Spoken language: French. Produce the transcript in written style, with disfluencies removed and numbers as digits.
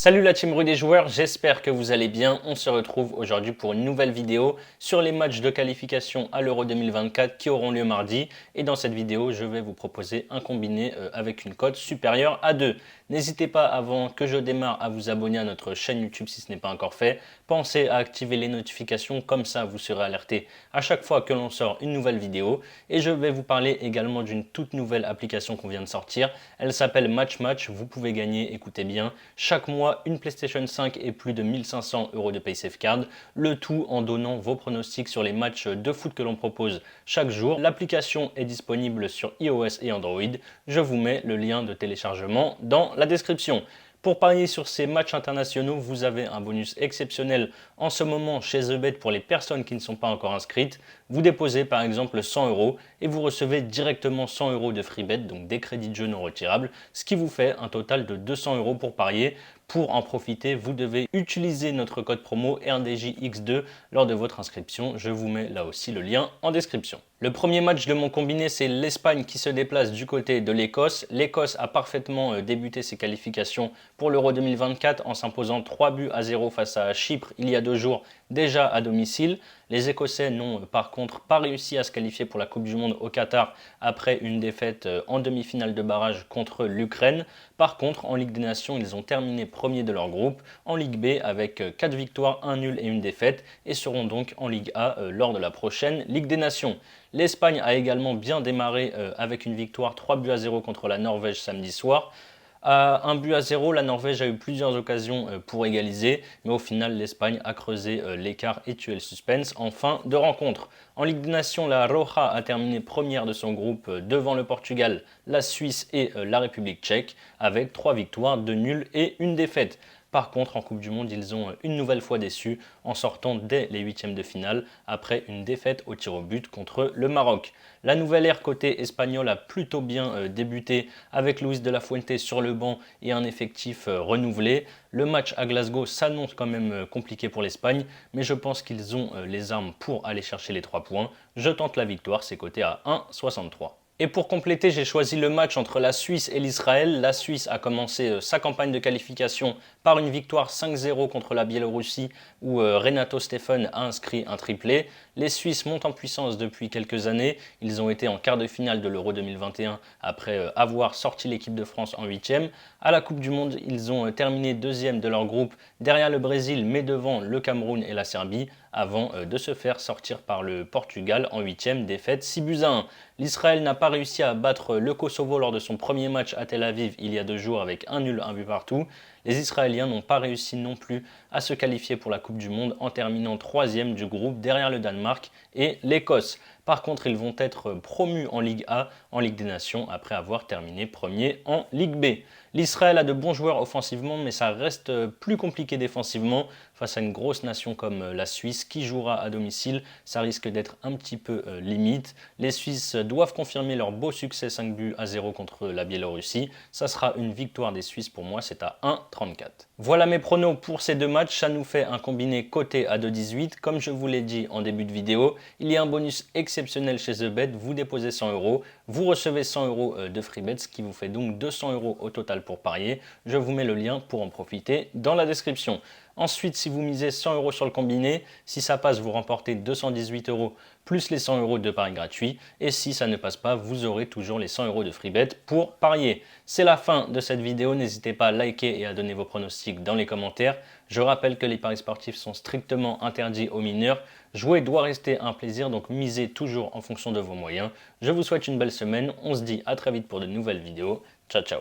Salut la team Rue des joueurs, j'espère que vous allez bien. On se retrouve aujourd'hui pour une nouvelle vidéo sur les matchs de qualification à l'Euro 2024 qui auront lieu mardi. Et dans cette vidéo, je vais vous proposer un combiné avec une cote supérieure à 2. N'hésitez pas avant que je démarre à vous abonner à notre chaîne YouTube si ce n'est pas encore fait. Pensez à activer les notifications, comme ça vous serez alerté à chaque fois que l'on sort une nouvelle vidéo. Et je vais vous parler également d'une toute nouvelle application qu'on vient de sortir. Elle s'appelle Match Match. Vous pouvez gagner, écoutez bien, chaque mois une PlayStation 5 et plus de 1500 € de PaySafeCard, le tout en donnant vos pronostics sur les matchs de foot que l'on propose chaque jour. L'application est disponible sur iOS et Android. Je vous mets le lien de téléchargement dans la description. Pour parier sur ces matchs internationaux, vous avez un bonus exceptionnel en ce moment chez TheBet pour les personnes qui ne sont pas encore inscrites. Vous déposez par exemple 100 € et vous recevez directement 100 € de free bet, donc des crédits de jeu non retirables, ce qui vous fait un total de 200 € pour parier. Pour en profiter, vous devez utiliser notre code promo RDJX2 lors de votre inscription. Je vous mets là aussi le lien en description. Le premier match de mon combiné, c'est l'Espagne qui se déplace du côté de l'Écosse. L'Écosse a parfaitement débuté ses qualifications pour l'Euro 2024 en s'imposant 3-0 face à Chypre il y a 2 jours, déjà à domicile. Les Écossais n'ont par contre pas réussi à se qualifier pour la Coupe du Monde au Qatar après une défaite en demi-finale de barrage contre l'Ukraine. Par contre, en Ligue des Nations, ils ont terminé premier de leur groupe, en Ligue B avec 4 victoires, 1 nul et une défaite et seront donc en Ligue A lors de la prochaine Ligue des Nations. L'Espagne a également bien démarré avec une victoire 3-0 contre la Norvège samedi soir. À 1-0, la Norvège a eu plusieurs occasions pour égaliser, mais au final, l'Espagne a creusé l'écart et tué le suspense en fin de rencontre. En Ligue des Nations, la Roja a terminé première de son groupe devant le Portugal, la Suisse et la République tchèque, avec 3 victoires, 2 nuls et une défaite. Par contre, en Coupe du Monde, ils ont une nouvelle fois déçu en sortant dès les huitièmes de finale après une défaite au tir au but contre le Maroc. La nouvelle ère côté espagnol a plutôt bien débuté avec Luis de la Fuente sur le banc et un effectif renouvelé. Le match à Glasgow s'annonce quand même compliqué pour l'Espagne, mais je pense qu'ils ont les armes pour aller chercher les 3 points. Je tente la victoire, c'est coté à 1,63. Et pour compléter, j'ai choisi le match entre la Suisse et l'Israël. La Suisse a commencé sa campagne de qualification par une victoire 5-0 contre la Biélorussie où Renato Steffen a inscrit un triplé. Les Suisses montent en puissance depuis quelques années. Ils ont été en quart de finale de l'Euro 2021 après avoir sorti l'équipe de France en huitième. À la Coupe du Monde, ils ont terminé deuxième de leur groupe derrière le Brésil mais devant le Cameroun et la Serbie avant de se faire sortir par le Portugal en huitième, défaite 6-1. L'Israël n'a pas réussi à battre le Kosovo lors de son premier match à Tel Aviv il y a 2 jours avec un nul, un but partout. Les Israéliens n'ont pas réussi non plus à se qualifier pour la Coupe du Monde en terminant troisième du groupe derrière le Danemark et l'Écosse. Par contre, ils vont être promus en Ligue A, en Ligue des Nations, après avoir terminé premier en Ligue B. L'Israël a de bons joueurs offensivement, mais ça reste plus compliqué défensivement. Face à une grosse nation comme la Suisse qui jouera à domicile, ça risque d'être un petit peu limite. Les Suisses doivent confirmer leur beau succès 5-0 contre la Biélorussie. Ça sera une victoire des Suisses pour moi, c'est à 1,34. Voilà mes pronos pour ces 2 matchs. Ça nous fait un combiné coté à 2,18. Comme je vous l'ai dit en début de vidéo, il y a un bonus exceptionnel chez TheBet. Vous déposez 100 €, vous recevez 100 € de free bet, ce qui vous fait donc 200 € au total pour parier. Je vous mets le lien pour en profiter dans la description. Ensuite, si vous misez 100 € sur le combiné, si ça passe, vous remportez 218 € plus les 100 € de paris gratuit. Et si ça ne passe pas, vous aurez toujours les 100 € de free bet pour parier. C'est la fin de cette vidéo. N'hésitez pas à liker et à donner vos pronostics dans les commentaires. Je rappelle que les paris sportifs sont strictement interdits aux mineurs. Jouer doit rester un plaisir, donc misez toujours en fonction de vos moyens. Je vous souhaite une belle semaine. On se dit à très vite pour de nouvelles vidéos. Ciao, ciao.